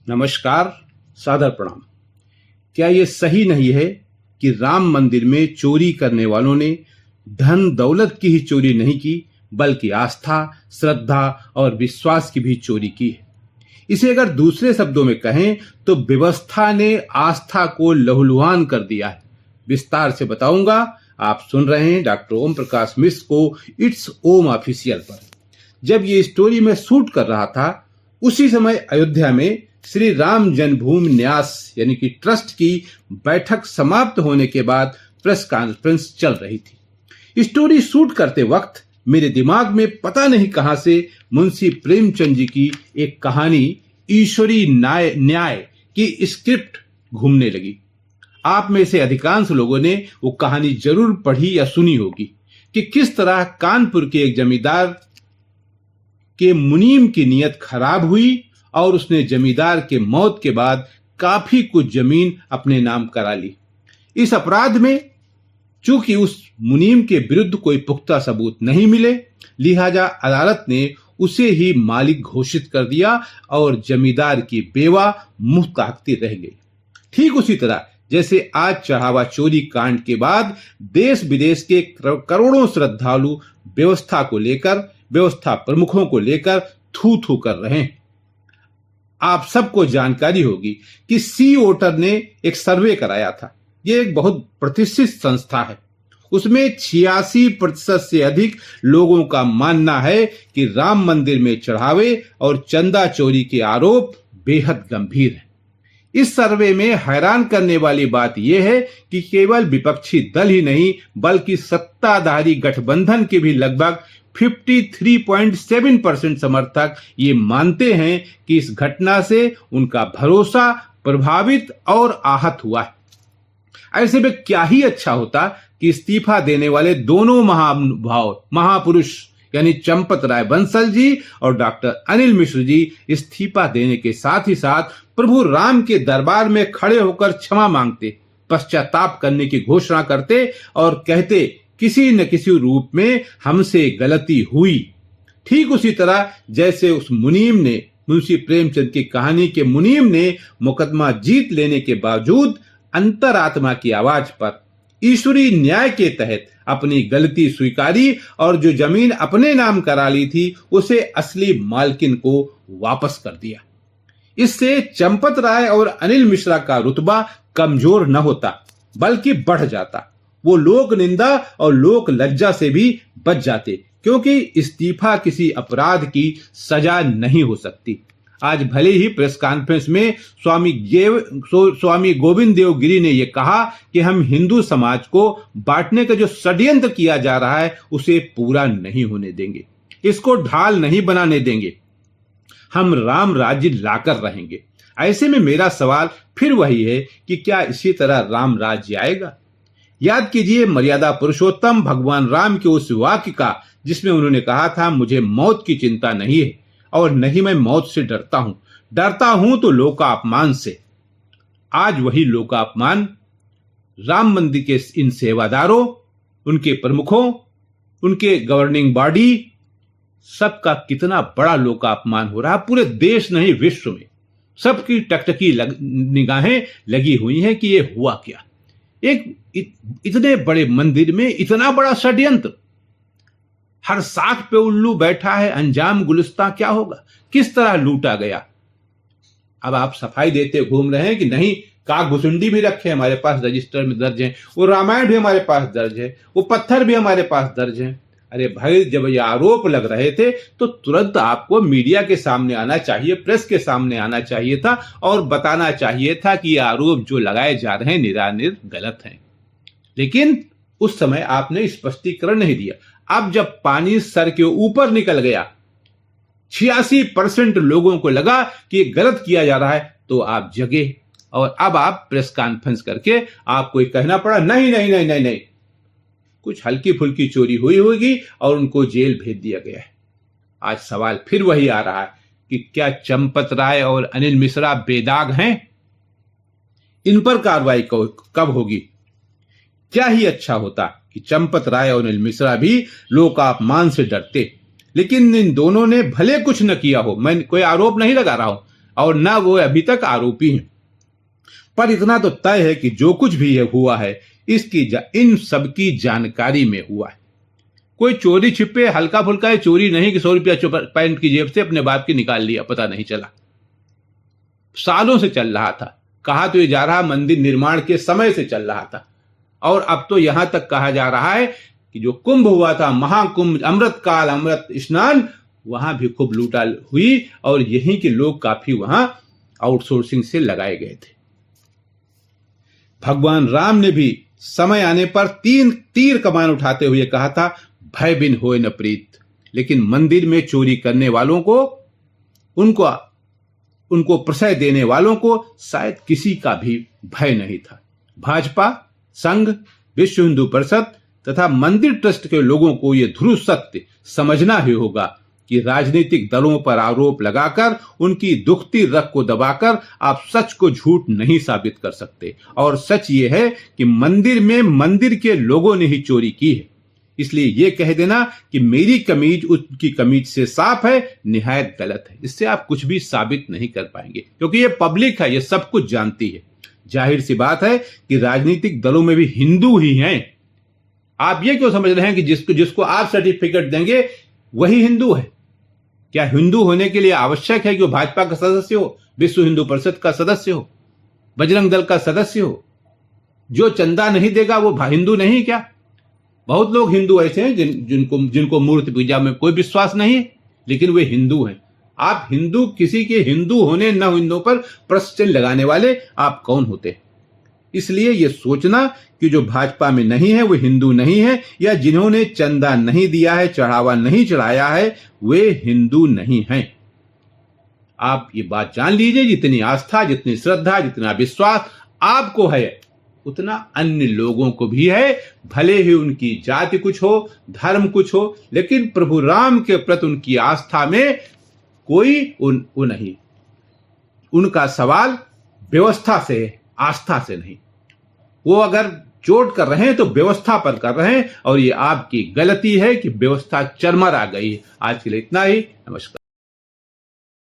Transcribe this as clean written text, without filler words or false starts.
नमस्कार, सादर प्रणाम। क्या ये सही नहीं है कि राम मंदिर में चोरी करने वालों ने धन दौलत की ही चोरी नहीं की, बल्कि आस्था, श्रद्धा और विश्वास की भी चोरी की है। इसे अगर दूसरे शब्दों में कहें तो व्यवस्था ने आस्था को लहूलुहान कर दिया है। विस्तार से बताऊंगा। आप सुन रहे हैं डॉक्टर ओम प्रकाश मिश्र को इट्स ओम ऑफिशियल पर। जब ये स्टोरी में शूट कर रहा था, उसी समय अयोध्या में श्री राम जन्मभूमि न्यास यानी कि ट्रस्ट की बैठक समाप्त होने के बाद प्रेस कॉन्फ्रेंस चल रही थी। स्टोरी शूट करते वक्त मेरे दिमाग में पता नहीं कहां से मुंशी प्रेमचंद जी की एक कहानी ईश्वरी न्याय की स्क्रिप्ट घूमने लगी। आप में से अधिकांश लोगों ने वो कहानी जरूर पढ़ी या सुनी होगी कि किस तरह कानपुर के एक जमींदार के मुनीम की नीयत खराब हुई और उसने जमींदार के मौत के बाद काफी कुछ जमीन अपने नाम करा ली। इस अपराध में चूंकि उस मुनीम के विरुद्ध कोई पुख्ता सबूत नहीं मिले, लिहाजा अदालत ने उसे ही मालिक घोषित कर दिया और जमींदार की बेवा मुंह ताकती रह गई। ठीक उसी तरह जैसे आज चढ़ावा चोरी कांड के बाद देश विदेश के करोड़ों श्रद्धालु व्यवस्था को लेकर, व्यवस्था प्रमुखों को लेकर थू थू कर रहे हैं। आप सबको जानकारी होगी कि सी वोटर ने एक सर्वे कराया था। यह एक बहुत प्रतिष्ठित संस्था है। उसमें 86% से अधिक लोगों का मानना है कि राम मंदिर में चढ़ावे और चंदा चोरी के आरोप बेहद गंभीर हैं। इस सर्वे में हैरान करने वाली बात यह है कि केवल विपक्षी दल ही नहीं बल्कि सत्ताधारी गठबंधन के भी लगभग 53.7% समर्थक ये मानते हैं कि इस घटना से उनका भरोसा प्रभावित और आहत हुआ है। ऐसे में क्या ही अच्छा होता कि इस्तीफा देने वाले दोनों महापुरुष यानी चंपत राय बंसल जी और डॉक्टर अनिल मिश्र जी इस्तीफा देने के साथ ही साथ प्रभु राम के दरबार में खड़े होकर क्षमा मांगते, पश्चाताप करने की घोषणा करते और कहते किसी न किसी रूप में हमसे गलती हुई। ठीक उसी तरह जैसे उस मुनीम ने, मुंशी प्रेमचंद की कहानी के मुनीम ने मुकदमा जीत लेने के बावजूद अंतरात्मा की आवाज पर ईश्वरी न्याय के तहत अपनी गलती स्वीकारी और जो जमीन अपने नाम करा ली थी उसे असली मालकिन को वापस कर दिया। इससे चंपत राय और अनिल मिश्रा का रुतबा कमजोर न होता बल्कि बढ़ जाता। वो लोक निंदा और लोक लज्जा से भी बच जाते, क्योंकि इस्तीफा किसी अपराध की सजा नहीं हो सकती। आज भले ही प्रेस कॉन्फ्रेंस में स्वामी गोविंद देव गिरी ने यह कहा कि हम हिंदू समाज को बांटने का जो षड्यंत्र किया जा रहा है उसे पूरा नहीं होने देंगे, इसको ढाल नहीं बनाने देंगे, हम राम राज्य लाकर रहेंगे। ऐसे में मेरा सवाल फिर वही है कि क्या इसी तरह राम राज्य आएगा? याद कीजिए मर्यादा पुरुषोत्तम भगवान राम के उस वाक्य का जिसमें उन्होंने कहा था, मुझे मौत की चिंता नहीं है और नहीं मैं मौत से डरता हूं तो लोकापमान से। आज वही लोकापमान राम मंदिर के इन सेवादारों, उनके प्रमुखों, उनके गवर्निंग बॉडी, सबका कितना बड़ा लोकापमान हो रहा है। पूरे देश नहीं विश्व में सबकी टकटकी निगाहें लगी हुई हैं कि ये हुआ क्या। एक इतने बड़े मंदिर में इतना बड़ा षड्यंत्र, हर साख पे उल्लू बैठा है, अंजाम गुलिस्तां क्या होगा, किस तरह लूटा गया। अब आप सफाई देते घूम रहे हैं कि नहीं, काकभुसुंडी भी रखे हमारे पास रजिस्टर में दर्ज है, वो रामायण भी हमारे पास दर्ज है, वो पत्थर भी हमारे पास दर्ज है। अरे भाई, जब ये आरोप लग रहे थे तो तुरंत आपको मीडिया के सामने आना चाहिए, प्रेस के सामने आना चाहिए था और बताना चाहिए था कि ये आरोप जो लगाए जा रहे हैं निरानिर गलत हैं। लेकिन उस समय आपने स्पष्टीकरण नहीं दिया। अब जब पानी सर के ऊपर निकल गया, 86% लोगों को लगा कि गलत किया जा रहा है, तो आप जगे और अब आप प्रेस कॉन्फ्रेंस करके आपको कहना पड़ा नहीं नहीं नहीं नहीं नहीं, कुछ हल्की फुल्की चोरी हुई होगी और उनको जेल भेज दिया गया है। आज सवाल फिर वही आ रहा है कि क्या चंपत राय और अनिल मिश्रा बेदाग हैं? इन पर कार्रवाई कब होगी? क्या ही अच्छा होता कि चंपत राय और अनिल मिश्रा भी लोकापमान से डरते, लेकिन इन दोनों ने भले कुछ न किया हो, मैं कोई आरोप नहीं लगा रहा हूं, और न वो अभी तक आरोपी हैं। पर इतना तो तय है कि जो कुछ भी हुआ है इन सबकी जानकारी में हुआ है। कोई चोरी छिपे हल्का फुल्का चोरी नहीं कि 100 रुपया पैंट की जेब से अपने बाप की निकाल लिया, पता नहीं चला। सालों से चल रहा था। कहा तो ये जा रहा मंदिर निर्माण के समय से चल रहा था, और अब तो यहां तक कहा जा रहा है कि जो कुंभ हुआ था, महाकुंभ, अमृत काल, अमृत स्नान, वहां भी खूब लूटा हुई और यहीं के लोग काफी वहां आउटसोर्सिंग से लगाए गए थे। भगवान राम ने भी समय आने पर 3 तीर कमान उठाते हुए कहा था, भय बिन होए न प्रीत। लेकिन मंदिर में चोरी करने वालों को, उनको प्रश्रय देने वालों को शायद किसी का भी भय नहीं था। भाजपा, संघ, विश्व हिंदू परिषद तथा मंदिर ट्रस्ट के लोगों को यह ध्रुव सत्य समझना ही होगा कि राजनीतिक दलों पर आरोप लगाकर उनकी दुखती रग को दबाकर आप सच को झूठ नहीं साबित कर सकते। और सच ये है कि मंदिर में मंदिर के लोगों ने ही चोरी की है। इसलिए यह कह देना कि मेरी कमीज उसकी कमीज से साफ है, निहायत गलत है। इससे आप कुछ भी साबित नहीं कर पाएंगे, क्योंकि यह पब्लिक है, यह सब कुछ जानती है। जाहिर सी बात है कि राजनीतिक दलों में भी हिंदू ही हैं। आप ये क्यों समझ रहे हैं कि जिसको आप सर्टिफिकेट देंगे वही हिंदू है? क्या हिंदू होने के लिए आवश्यक है कि वो भाजपा का सदस्य हो, विश्व हिंदू परिषद का सदस्य हो, बजरंग दल का सदस्य हो? जो चंदा नहीं देगा वो हिंदू नहीं क्या? बहुत लोग हिंदू ऐसे हैं जिनको मूर्ति पूजा में कोई विश्वास नहीं है, लेकिन वे हिंदू हैं। आप हिंदू, किसी के हिंदू होने न हिंदू पर प्रश्न लगाने वाले आप कौन होते हैं? इसलिए यह सोचना कि जो भाजपा में नहीं है वो हिंदू नहीं है, या जिन्होंने चंदा नहीं दिया है, चढ़ावा नहीं चढ़ाया है, वे हिंदू नहीं हैं। आप ये बात जान लीजिए, जितनी आस्था, जितनी श्रद्धा, जितना विश्वास आपको है, उतना अन्य लोगों को भी है। भले ही उनकी जाति कुछ हो, धर्म कुछ हो, लेकिन प्रभु राम के प्रति उनकी आस्था में कोई वो नहीं। उनका सवाल व्यवस्था से है, आस्था से नहीं। वो अगर चोट कर रहे हैं तो व्यवस्था पर कर रहे हैं, और ये आपकी गलती है कि व्यवस्था चरमरा गई है। आज के लिए इतना ही। नमस्कार।